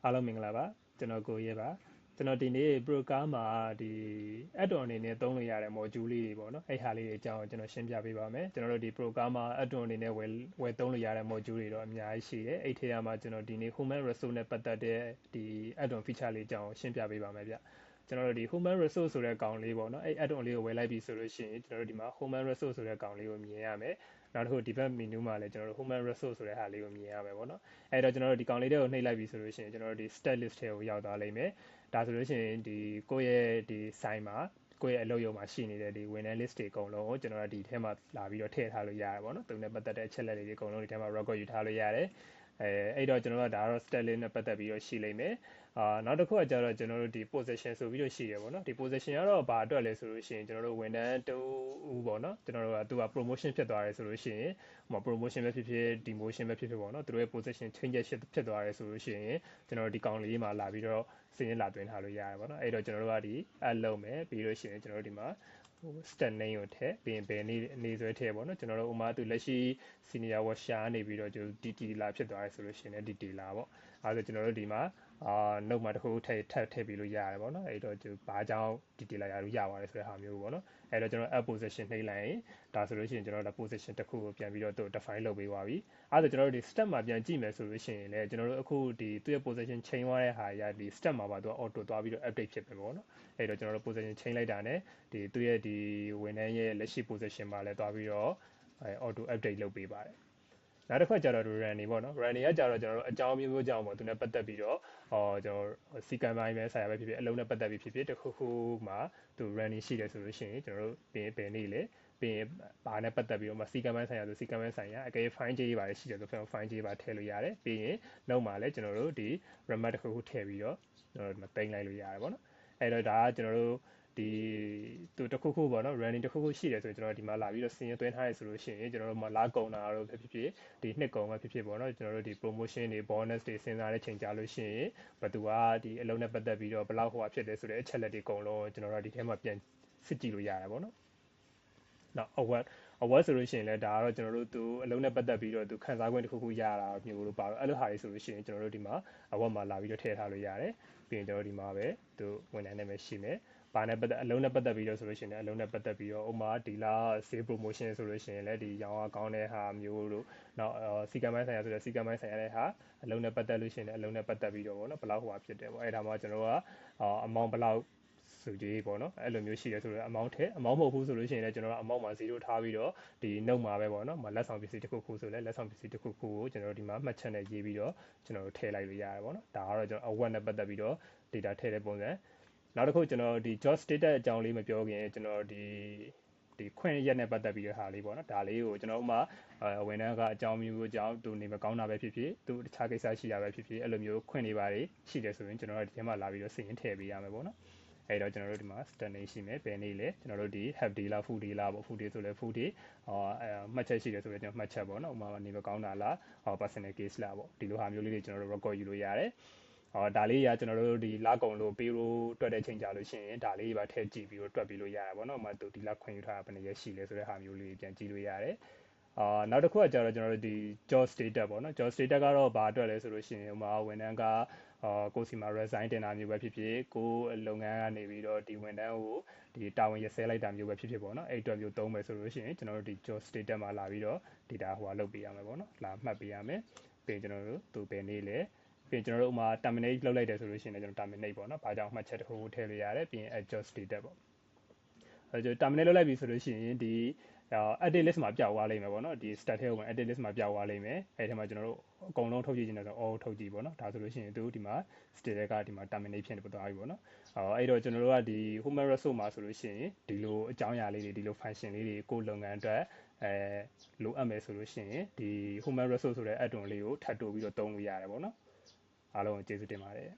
အားလုံးမင်္ဂလာပါကျွန်တော်ကိုရဲပါကျွန်တော်ဒီနေ့ program မှာဒီ add-on အနေနဲ့သုံးလို့ရတဲ့ module လေးတွေပေါ့နော်အဲ့ဟာလေးတွေအကြောင်းကျွန်တော်ရှင်းပြပေးပါမယ်ကျွန်တော်တို့ဒီ program မှာ add-on အနေနဲ့ဝယ်သုံးလို့ရတဲ့ module တွေတော့အများကြီးရှိတယ်အဲ့ထဲမှာကျွန်တော်ဒီနေ့ human resource နဲ့ပတ်သက်တဲ့ဒီ add-on feature လေးအကြောင်းရှင်းပြပေးပါမယ်ဗျကျွန်တော်တို့ဒီ human resource ဆိုတဲ့ကောင်လေးပေါ့နော်အဲ့ add-on လေးကိုဝယ်လိုက်ပြီဆိုလို့ရှိရင်ကျွန်တော်တို့ဒီမှာ human resource ဆိုတဲ့ကောင်လေးကိုမြင်ရမယ်နောက်တစ်ခုဒီဘက် menu မှာလည်းကျွန်တော်တို့ human resource ဆိုတဲ့ဟာလေးကိုမြင်ရမယ်ပေါ့နော်အဲ့တော့ကျွန်တော်တို့ဒီကောင်လေးတွေကိုနှိပ်လိုက်ပြီဆိုလို့ရှိရင်ကျွန်တော်တို့ဒီ stat list ထဲကိုရောက်သွားလိမ့်မယ်ဒါဆိုလို့ရှိရင်ဒီကိုယ့်ရဲ့ဒီ site မှာကိုယ့်ရဲ့အလုပ်ရုံမှာရှိနေတဲ့ဒီဝန်ထမ်း list တွေအကုန်လုံးကိုကျွန်တော်တို့ဒီထဲမှာလာပြီးတော့ထည့်ထားလို့ရတယ်ပေါ့နော်သူနဲ့ပတ်သက်တဲ့အချက်လက်တွေအကုန်လုံးဒီထဲမှာ record ယူထားလို့ရတယ်အဲ့တော့ကျွန်တော်တို့ဒါကတော့ stat list နဲ့ပတ်သက်ပြီးတော့ရှိလိမ့်မယ်နောက်တစ်ခုကကျတော့ကျွန်တော်တို့ဒီ position ဆိုပြီးတော့ရှိရပေါ့နော်ဒီ position ကတော့ဘာအတွက်လဲဆိုလို့ရှိရင်ကျွန်တော်တို့ဝန်ထမ်းတူဦးပေါ့နော်ကျွန်တော်တို့ကသူက promotion ဖြစ်သွားတယ်ဆိုလို့ရှိရင်ဟို promotion ပဲဖြစ်ဖြစ် demotion ပဲဖြစ်ဖြစ်ပေါ့နော်သူတို့ရဲ့ position change ဖြစ်သွားတယ်ဆိုလို့ရှိရင်ကျွန်တော်တို့ဒီကောင်လေးမှာလာပြီးတော့စီးရင်လာသွင်းထားလို့ရတယ်ပေါ့နော်အဲ့တော့ကျွန်တော်တို့ကဒီ add လုပ်မယ်ပြီးလို့ရှိရင်ကျွန်တော်တို့ဒီမှာstat name ကိုထည့်ပြီးရင်ဘယ်နေ့ဆွဲထည့်ပေါ့နော်ကျွန်တော်တို့ဥမာသူလက်ရှိ senior washer နေပြီးတော့ကျွန်တော် DT လာဖြစ်သွားတယ်ဆိုလို့ရှိရင်လည်း DT လာပေါ့အဲဒါကျွန်တော်တို့ဒီမှာnote မှာတစ်ခုထည့်ပြီးလို့ရတယ်ပေါ့နော်အဲ့တော့သူဘာကြောင့် DT လာရလို့ရပါတယ်ဆိုတဲ့ဟာမျိုးပေါ့နော်အဲ့တော့ကျွန်တော် add position နှိပ်လိုက်ရင်ဒါဆိုလို့ရှိရင်ကျွန်တော်တို့ position တစ်ခုကိုပြန်ပြီးတော့သူ define လုပ်ပေးသွားပြီအဲ့ဒါကျွန်တော်တို့ဒီ step မှာပြန်ကြည့်မယ်ဆိုလို့ရှိရင်လည်းကျွန်တော်တို့အခုဒီသူ့ရဲ့ position change သွားတဲ့ဟာရဒီ step မှာပါသူက auto သွားပြီးတော့ update ဖြစ်ပဲပေါ့နော်အဲ့တော့ကျွန်တော်တို့ position change လိုက်တာ ਨੇ ဒီသူ့ရဲ့ဒီဝန်ထမ်းရဲ့လက်ရှိ position မှာလည်းသွားပြီးတော့ auto update လုပ်ပေးပါတယ်နောက်တစ်ခါကျတော့ running ပေါ့နော် running ကကြတော့ကျွန်တော်တို့အကြောင်းမျိုးကြောင့်ပေါ့သူနဲ့ပတ်သက်ပြီးတော့ကျွန်တော်စီကံပိုင်းပဲဆိုင်ရာပဲဖြစ်ဖြစ်အလုံးနဲ့ပတ်သက်ပြီးဖြစ်ဖြစ်တခုခုမှာသူ running ရှိတယ်ဆိုလို့ရှိရင်ကျွန်တော်တို့ဘယ်နေ့လဲပြီးရင်ဘာနဲ့ပတ်သက်ပြီးတော့မှစီကံပိုင်းဆိုင်ရာဆိုစီကံပိုင်းဆိုင်ရာအကယ် fine ကြေးပါတယ်ရှိတယ်ဆို fine ကြေးပါထည့်လို့ရတယ်ပြီးရင်နောက်မှာလည်းကျွန်တော်တို့ဒီ remark တခုခုထည့်ပြီးတော့ကျွန်တော်တို့တင်လိုက်လို့ရတယ်ပေါ့နော်အဲ့တော့ဒါကကျွန်တော်တို့ဒီသူတခုခုပေါ့နော် running တခုခုရှိတယ်ဆိုရင်ကျွန်တော်ဒီမှာလာပြီးတော့စီရင်သွင်းထားရဆိုလို့ရှိရင်ကျွန်တော်တို့မလာကုန်တာတော့ဖြစ်ဖြစ်ဒီနှစ်ကုန်မှာဖြစ်ဖြစ်ပေါ့နော်ကျွန်တော်တို့ဒီ promotion တွေ bonus တွေစဉ်းစားတဲ့ချိန်ကြလို့ရှိရင်ဘယ်သူကဒီအလုံးနဲ့ပတ်သက်ပြီးတော့ဘယ်လောက်ဟိုဖြစ်တယ်ဆိုတဲ့အချက်လက်တွေအကုန်လုံးကျွန်တော်တို့ဒီထဲမှာပြန်စစ်ကြည့်လို့ရတယ်ပေါ့နော်နောက် award ဆိုလို့ရှိရင်လည်းဒါကတော့ကျွန်တော်တို့သူအလုံးနဲ့ပတ်သက်ပြီးတော့သူခန်းစားခွင့်တစ်ခုခုရတာမျိုးလို့ပါတော့အဲ့လိုဟာတွေဆိုလို့ရှိရင်ကျွန်တော်တို့ဒီမှာ award မှာလာပြီးတော့ထည့်ထားလို့ရတယ်ပြီးရင်ကျွန်တော်တို့ဒီမှာပဲသူဝန်ထမ်းနာမည်ရှိမယ်ဘာနဲ့ပတ်သက်အလုံးနဲ့ပတ်သက်ပြီးတော့ဆိုလို့ရှိရင်လည်းအလုံးနဲ့ပတ်သက်ပြီးတော့ဥမာဒီလား sale promotion ဆိုလို့ရှိရင်လည်းဒီရောင်းအားကောင်းတဲ့ဟာမျိုးလို့နောက်စီကံပိုင်းဆိုင်ရာဆိုတဲ့စီကံပိုင်းဆိုင်ရာတဲ့ဟာအလုံးနဲ့ပတ်သက်လို့ရှိရင်လည်းအလုံးနဲ့ပတ်သက်ပြီးတော့ဗောနော်ဘယ်လောက်ဟိုဟာဖြစ်တယ်ဗောအဲ့ဒါမှကျွန်တော်တို့ကအမောင်းဘယ်လောက်ဆိုကြပေါ့နော်အဲ့လိုမျိုးရှိတယ်ဆိုတော့အမောင်းထဲအမောင်းမဟုတ်ဘူးဆိုလို့ရှိရင်လည်းကျွန်တော်တို့အမောင်းမှာ0ထားပြီးတော့ဒီ note မှာပဲပေါ့နော်လက်ဆောင်ပစ္စည်းတစ်ခုခုဆိုလဲလက်ဆောင်ပစ္စည်းတစ်ခုခုကိုကျွန်တော်တို့ဒီမှာမှတ်ချက်နဲ့ရေးပြီးတော့ကျွန်တော်တို့ထည့်လိုက်လို့ရတယ်ပေါ့နော်ဒါကတော့ကျွန်တော် award နဲ့ပတ်သက်ပြီးတော့ data ထည့်တဲ့ပုံစံနောက်တစ်ခုကျွန်တော်ဒီ job status အကြောင်းလေးမပြောခင်ကျွန်တော်ဒီခွင့်ရက်နဲ့ပတ်သက်ပြီးတော့ဟာလေးပေါ့နော်ဒါလေးကိုကျွန်တော်ဥမာဝန်ထမ်းကအကြောင်းမျိုးအကြောင်းသူနေမကောင်းတာပဲဖြစ်ဖြစ်သူတခြားကိစ္စရှိတာပဲဖြစ်ဖြစ်အဲ့လိုမျိုးခွင့်တွေပါတယ်ရှိတယ်ဆိုရင်ကျွန်တော်တို့ဒီထဲမှာလာပြီးတော့စီရင်ထည့်ပေးရမယ်ပေါ့နော်အဲ့တော့ကျွန်တော်တို့ဒီမှာ standing ရှိမယ်ဘယ်နေ့လဲကျွန်တော်တို့ဒီ half day လား full day လားပေါ့ full day ဆိုလဲ full day မှတ်ချက်ရှိတယ်ဆိုရင်ကျွန်တော်မှတ်ချက်ပေါ့နော်ဥမာနေမကောင်းတာလား personal case လားပေါ့ဒီလိုဟာမျိုးလေးတွေကျွန်တော်တို့ record ယူလို့ရတယ်ဒါလေးကကျွန်တော်တို့ဒီလကုံလို့ပေးလို့တွက်တဲ့ချိန်ကြလို့ရှိရင်ဒါလေးပါထည့်ကြည့်ပြီးတော့တွက်ပြီးလို့ရတယ်ဗောနော်ဥမာသူဒီလခွင့်ယူထားတာဘယ်နှရက်ရှိလဲဆိုတဲ့ဟာမျိုးလေးပြန်ကြည့်လို့ရတယ်နောက်တစ်ခုကကျတော့ကျွန်တော်တို့ဒီ job status ပေါ့နော် job status ကတော့ဘာအတွက်လဲဆိုလို့ရှိရင်ဥမာဝန်ထမ်းကကိုစီမှာ resign တင်တာမျိုးပဲဖြစ်ဖြစ်ကိုလုပ်ငန်းကနေပြီးတော့ဒီဝန်ထမ်းကိုဒီတာဝန်ရစဲလိုက်တာမျိုးပဲဖြစ်ဖြစ်ပေါ့နော်အဲ့အတွက်မျိုးသုံးမယ်ဆိုလို့ရှိရင်ကျွန်တော်တို့ဒီ job status မှာလာပြီးတော့ data ဟိုဟာလုပ်ပေးရမယ်ပေါ့နော်လာမှတ်ပေးရမယ်ပြီးရင်ကျွန်တော်တို့သူဘယ်နေ့လဲပြီးကျွန်တော်တို့ဥမာ terminate လုပ်လိုက်တယ်ဆိုလို့ရှိရင်လည်းကျွန်တော် terminate ပေါ့နော်ဘာကြောင့်မှတ်ချက်တစ်ခုခုထည့်လို့ရတယ်ပြီးရင် adjust status ပေါ့အဲကျွန်တော် terminate လုပ်လိုက်ပြီဆိုလို့ရှိရင်ဒီ edit list မှာပျောက်သွားလိမ့်မယ်ပေါ့နော်ဒီ stat ထဲကို edit list မှာပျောက်သွားလိမ့်မယ်အဲဒီထဲမှာကျွန်တော်တို့အကုန်လုံးထုတ်ကြည့်နေတာဆို all ထုတ်ကြည့်ပေါ့နော်ဒါဆိုလို့ရှိရင်သူဒီမှာ status ကဒီမှာ terminate ဖြစ်နေသွားပြီပေါ့နော်အဲ့တော့ကျွန်တော်တို့ကဒီ human resource မှာဆိုလို့ရှိရင်ဒီလိုအကြောင်းအရာလေးတွေဒီလို function လေးတွေကိုလုပ်ငန်းအတွက်လိုအပ်မယ်ဆိုလို့ရှိရင်ဒီ human resource ဆိုတဲ့ add-on လေးကိုထပ်တိုးပြီးတော့သုံးလို့ရတယ်ပေါ့နော်အားလုံးကျေးဇူးတင်ပါတယ်